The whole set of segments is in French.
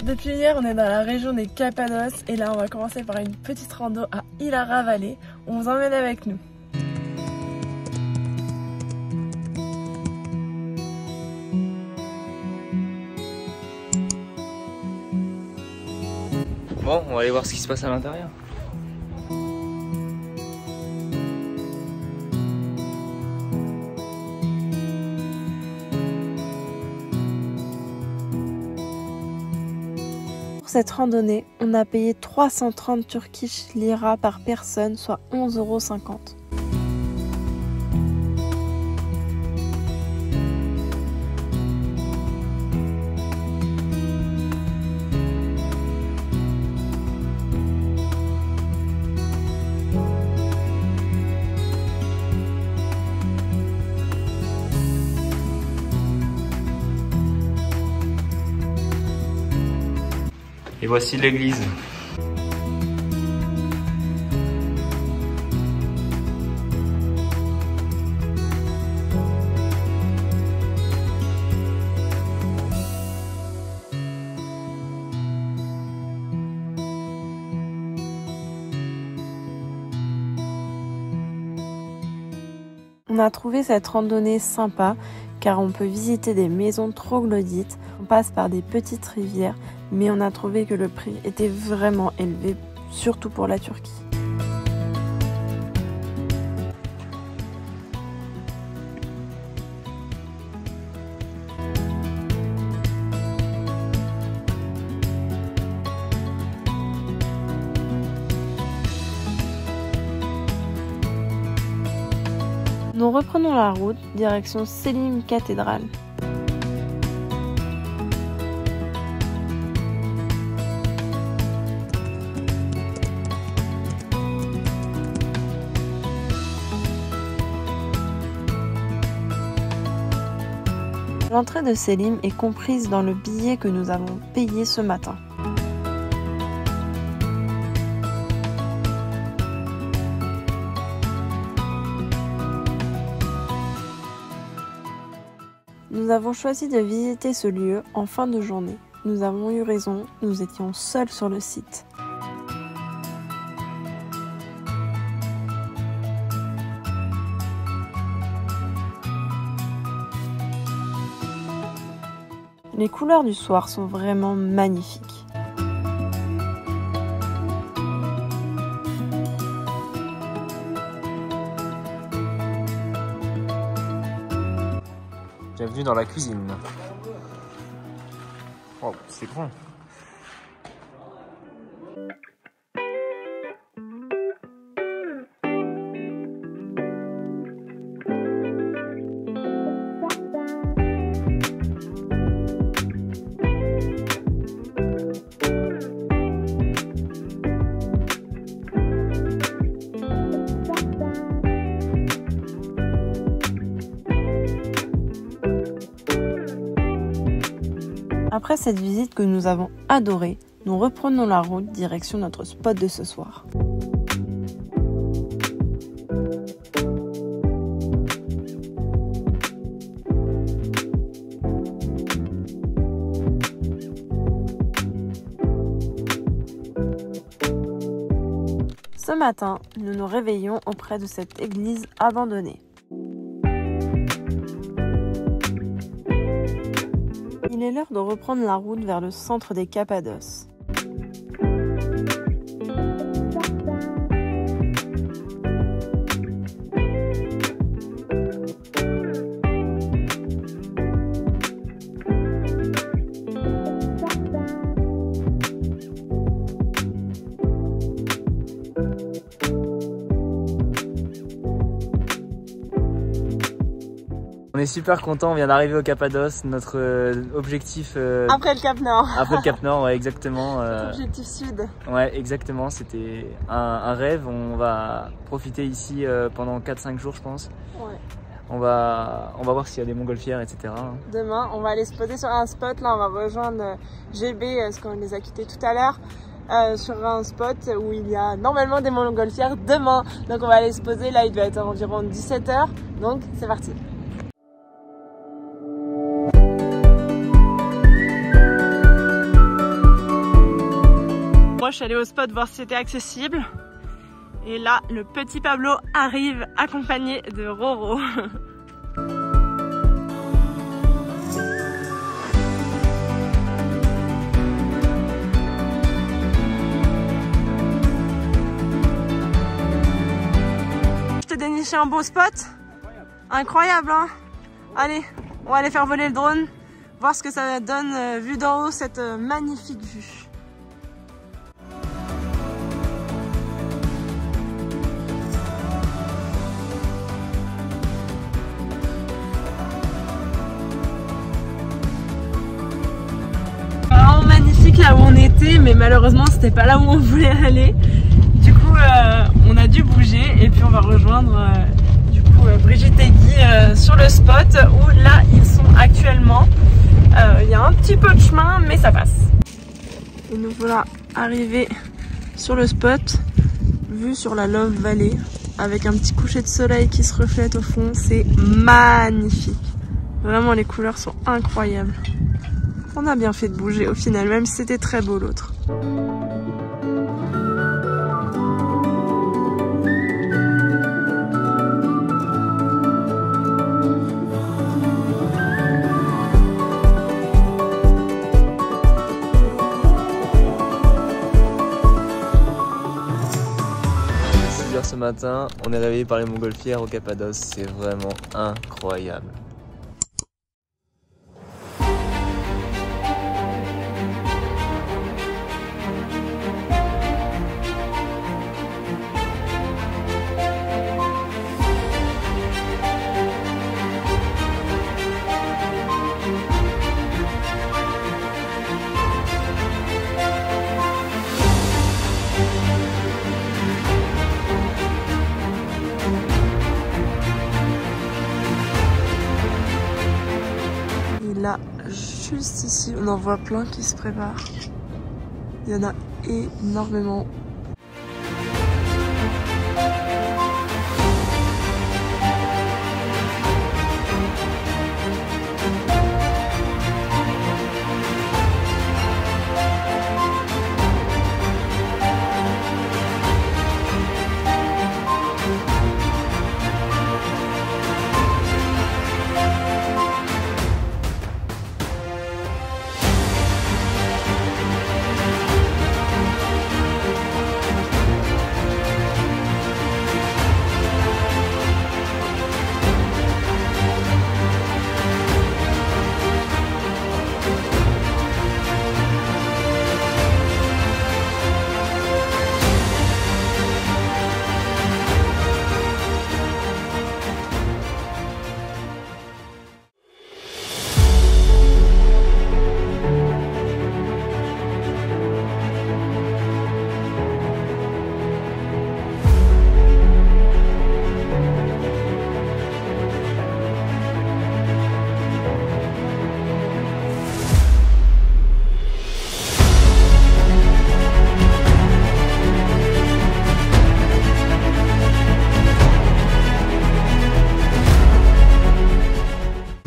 Depuis hier, on est dans la région des Cappadoces et là, on va commencer par une petite rando à Ilhara-Valley. On vous emmène avec nous. Bon, on va aller voir ce qui se passe à l'intérieur. Pour cette randonnée, on a payé 330 Turkish lira par personne, soit 11,50 €. Et voici l'église. On a trouvé cette randonnée sympa car on peut visiter des maisons troglodytes, on passe par des petites rivières, mais on a trouvé que le prix était vraiment élevé, surtout pour la Turquie. Nous reprenons la route, direction Selim Cathédrale. L'entrée de Selim est comprise dans le billet que nous avons payé ce matin. Nous avons choisi de visiter ce lieu en fin de journée. Nous avons eu raison, nous étions seuls sur le site. Les couleurs du soir sont vraiment magnifiques. Bienvenue dans la cuisine. Oh, c'est grand. Après cette visite que nous avons adorée, nous reprenons la route direction notre spot de ce soir. Ce matin, nous nous réveillons auprès de cette église abandonnée. Il est l'heure de reprendre la route vers le centre des Cappadoces. On est super content, on vient d'arriver au Cappadoce, notre objectif... Après le Cap Nord. Après le Cap Nord, ouais, exactement. Objectif sud. Ouais, exactement, c'était un rêve. On va profiter ici pendant 4-5 jours, je pense. Ouais. On va voir s'il y a des montgolfières, etc. Demain, on va aller se poser sur un spot. Là, on va rejoindre GB, parce qu'on les a quittés tout à l'heure. Sur un spot où il y a normalement des montgolfières demain. Donc on va aller se poser. Là, il doit être environ 17 h. Donc c'est parti. je suis allée au spot voir si c'était accessible. Et là, le petit Pablo arrive accompagné de Roro. Je t'ai déniché un beau spot. Incroyable, hein? Allez, on va aller faire voler le drone, voir ce que ça donne vu d'en haut, cette magnifique vue. Là où on était, mais malheureusement c'était pas là où on voulait aller. Du coup on a dû bouger et puis on va rejoindre Brigitte et Guy sur le spot où là ils sont actuellement. Il y a un petit peu de chemin mais ça passe. Et nous voilà arrivés sur le spot, vue sur la Love Valley avec un petit coucher de soleil qui se reflète au fond. C'est magnifique, vraiment les couleurs sont incroyables. On a bien fait de bouger au final, même si c'était très beau l'autre. Ce matin, on est réveillé par les montgolfières au Cappadoce, c'est vraiment incroyable. Là, juste ici, on en voit plein qui se préparent. Il y en a énormément.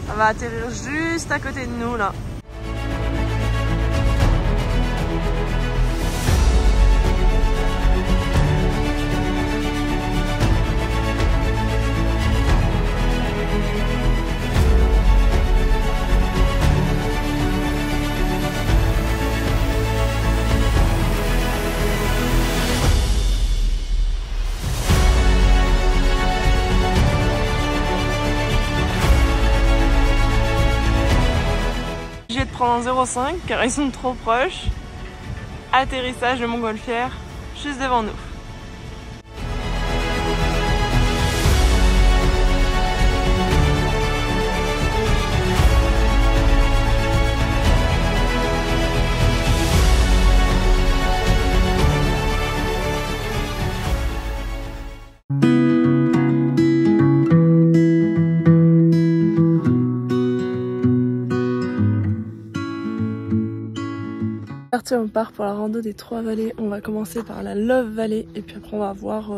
On va atterrir juste à côté de nous là. Prendre 0,5 car ils sont trop proches. Atterrissage de montgolfière juste devant nous. On part pour la rando des 3 vallées. On va commencer par la Love Valley et puis après on va voir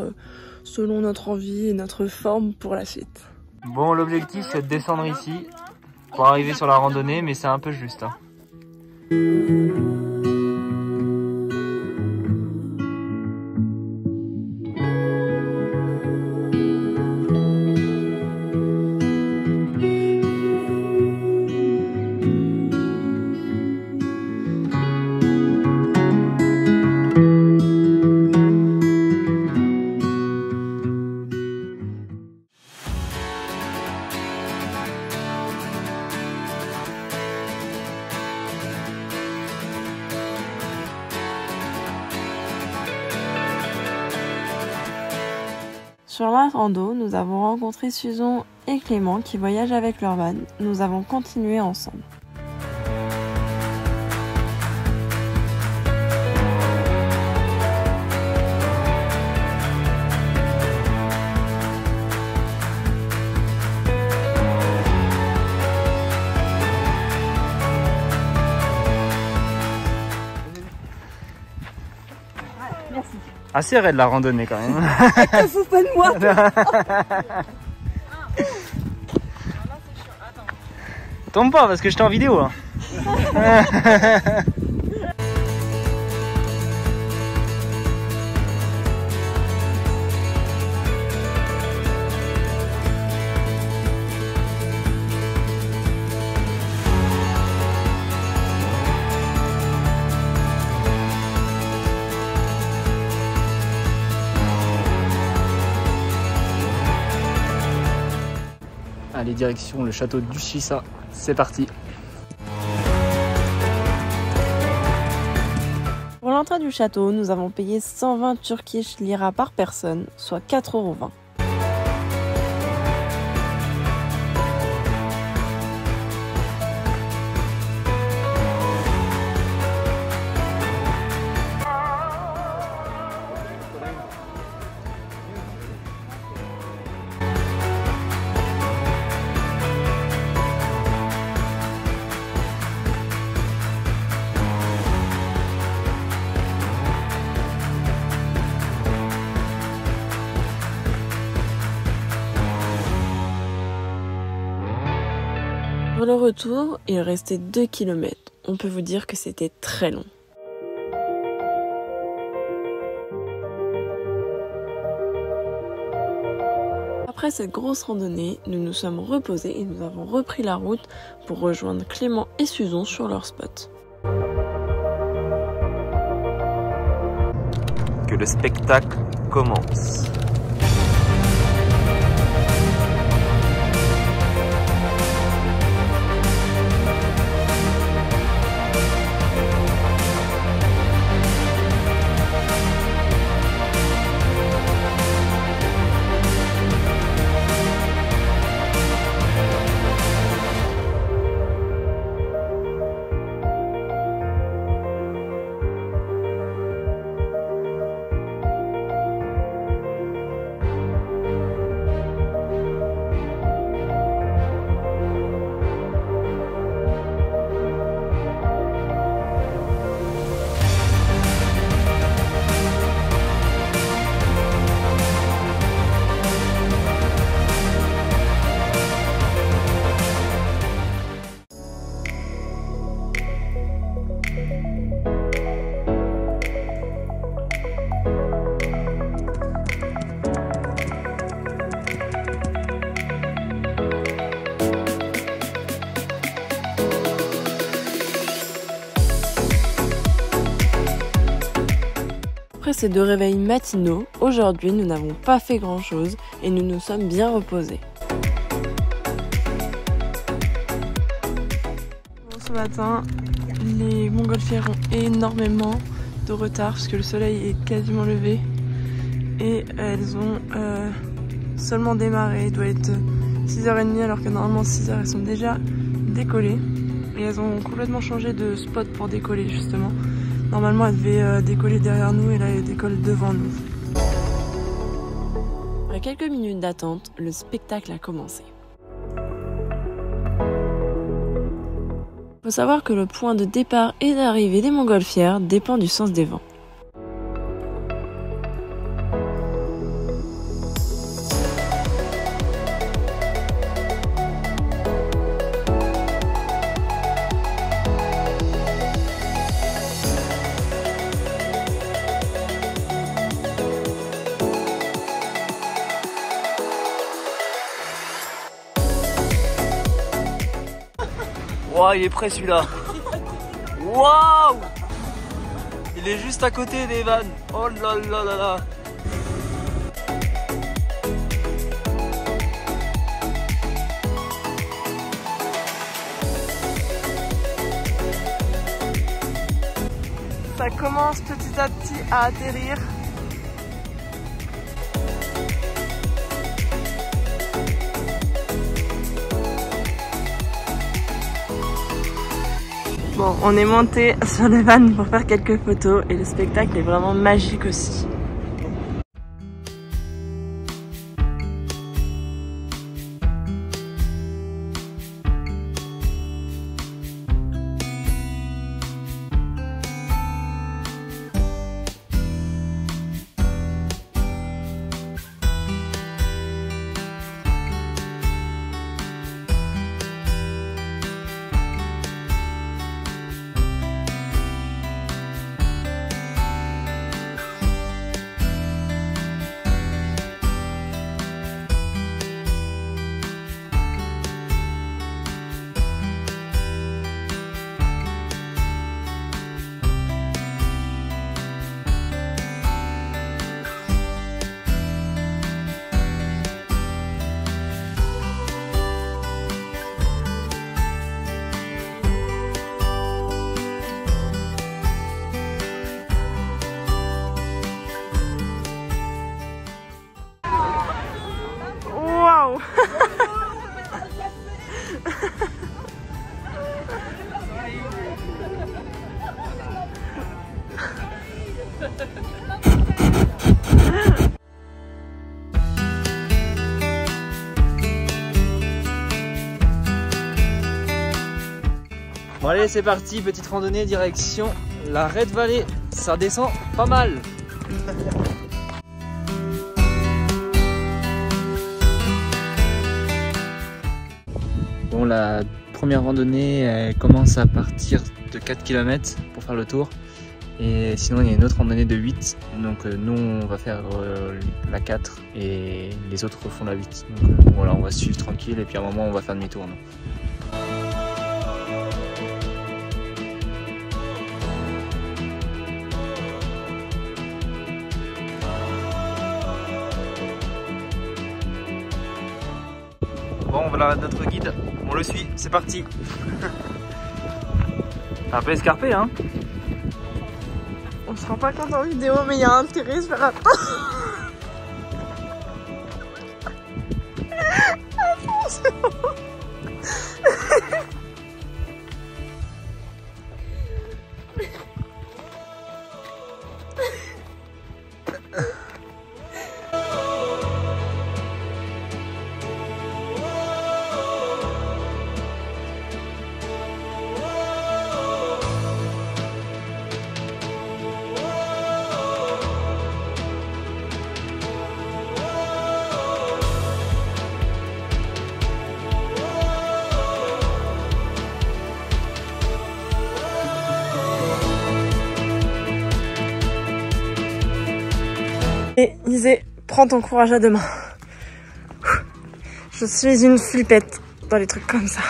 selon notre envie et notre forme pour la suite. Bon, l'objectif c'est de descendre ici pour arriver sur la randonnée, mais c'est un peu juste. Hein. Sur la rando, nous avons rencontré Susan et Clément qui voyagent avec leur van. Nous avons continué ensemble. Assez raide la randonnée quand même. Faut pas de moi. Tombe pas parce que j'étais en vidéo. Hein. Allez, direction le château d'Ushisa, c'est parti. Pour l'entrée du château, nous avons payé 120 Turkish lira par personne, soit 4,20 €. Pour le retour, il restait 2 km. On peut vous dire que c'était très long. Après cette grosse randonnée, nous nous sommes reposés et nous avons repris la route pour rejoindre Clément et Susan sur leur spot. Que le spectacle commence. Après ces 2 réveils matinaux, aujourd'hui nous n'avons pas fait grand chose et nous nous sommes bien reposés. Ce matin, les montgolfières ont énormément de retard puisque le soleil est quasiment levé et elles ont seulement démarré. Il doit être 6h30 alors que normalement 6h elles sont déjà décollées et elles ont complètement changé de spot pour décoller justement. Normalement, elle devait décoller derrière nous et là, elle décolle devant nous. Après quelques minutes d'attente, le spectacle a commencé. Il faut savoir que le point de départ et d'arrivée des montgolfières dépend du sens des vents. Wow, il est prêt celui-là. Waouh! Il est juste à côté des vannes. Oh là là là là. Ça commence petit à petit à atterrir. Bon, on est monté sur le van pour faire quelques photos et le spectacle est vraiment magique aussi. Waouh. Bon allez, c'est parti, petite randonnée direction la Red Valley. Ça descend pas mal. Bon, la première randonnée elle commence à partir de 4 km pour faire le tour. Et sinon il y a une autre randonnée de 8. Donc nous on va faire la 4 et les autres font la 8. Donc voilà, on va suivre tranquille et puis à un moment on va faire demi-tour. Bon, voilà notre guide, on le suit, c'est parti. Un peu escarpé, hein. On se rend pas compte en vidéo, mais il y a un petit risque. Et Isée, prends ton courage à deux mains. Je suis une flippette dans les trucs comme ça.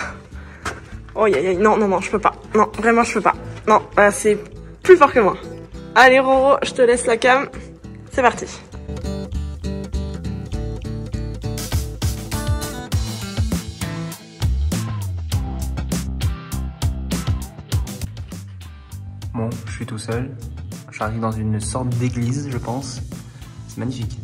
Oh non, non, non, je peux pas. Non, vraiment, je peux pas. Non, c'est plus fort que moi. Allez Roro, je te laisse la cam. C'est parti. Bon, je suis tout seul. J'arrive dans une sorte d'église, je pense. C'est magnifique.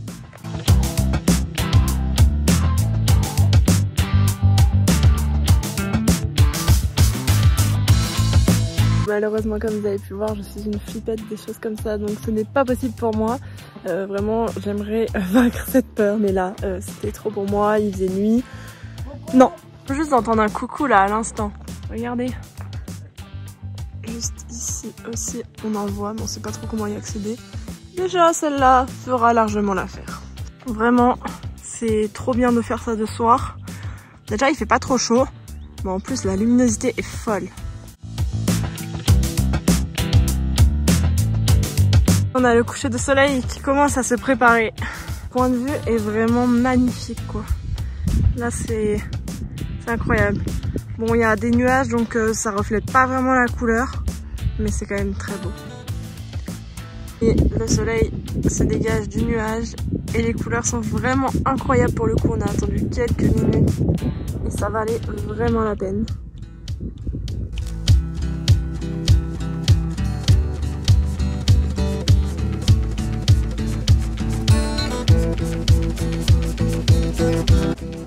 Malheureusement, comme vous avez pu voir, je suis une flippette des choses comme ça, donc ce n'est pas possible pour moi. Vraiment, j'aimerais vaincre cette peur, mais là, c'était trop pour moi, il faisait nuit. Non, faut juste entendre un coucou là à l'instant. Regardez. Juste ici aussi, on en voit, mais on sait pas trop comment y accéder. Déjà, celle-là fera largement l'affaire. Vraiment, c'est trop bien de faire ça de soir. Déjà, il fait pas trop chaud, mais en plus, la luminosité est folle. On a le coucher de soleil qui commence à se préparer. Le point de vue est vraiment magnifique, quoi. Là, c'est incroyable. Bon, il y a des nuages, donc ça reflète pas vraiment la couleur, mais c'est quand même très beau. Et le soleil se dégage du nuage et les couleurs sont vraiment incroyables pour le coup. On a attendu quelques minutes et ça valait vraiment la peine.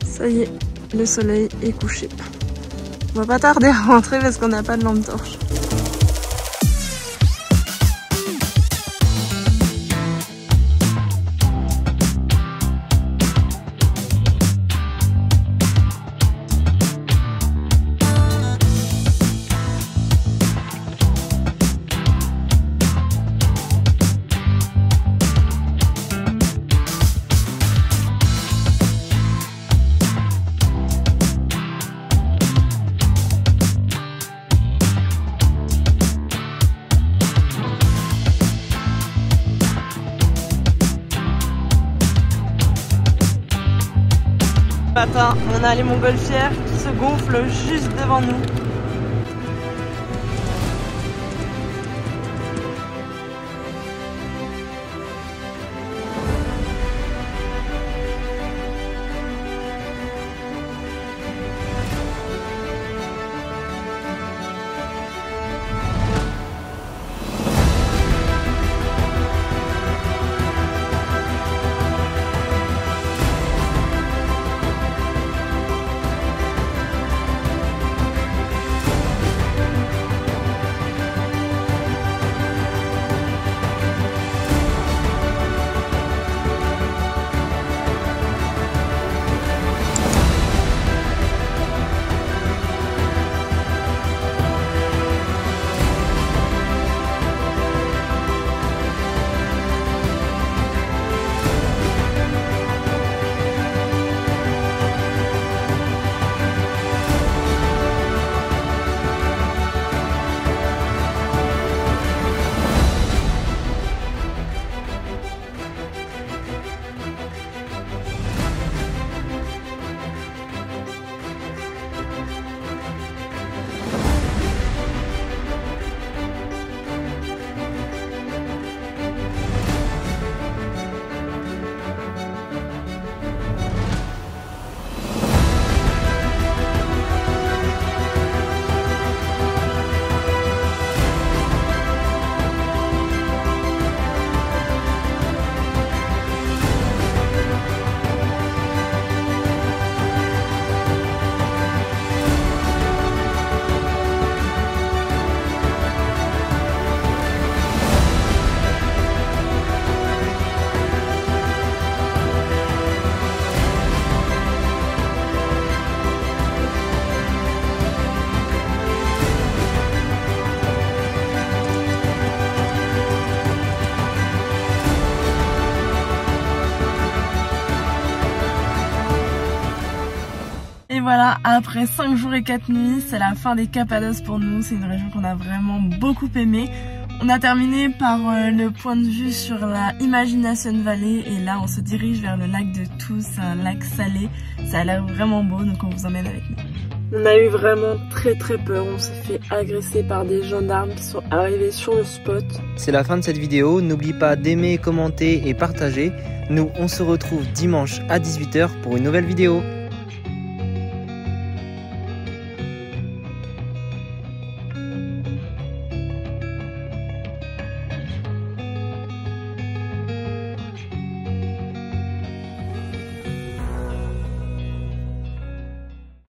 Ça y est, le soleil est couché. On va pas tarder à rentrer parce qu'on n'a pas de lampe torche. enfin, on a les montgolfières qui se gonflent juste devant nous. Et voilà, après 5 jours et 4 nuits, c'est la fin des Cappadoces pour nous. C'est une région qu'on a vraiment beaucoup aimée. On a terminé par le point de vue sur la Imagination Valley et là on se dirige vers le lac de Thous, un lac salé. Ça a l'air vraiment beau, donc on vous emmène avec nous. On a eu vraiment très peur, on s'est fait agresser par des gendarmes qui sont arrivés sur le spot. C'est la fin de cette vidéo, n'oublie pas d'aimer, commenter et partager. Nous on se retrouve dimanche à 18 h pour une nouvelle vidéo.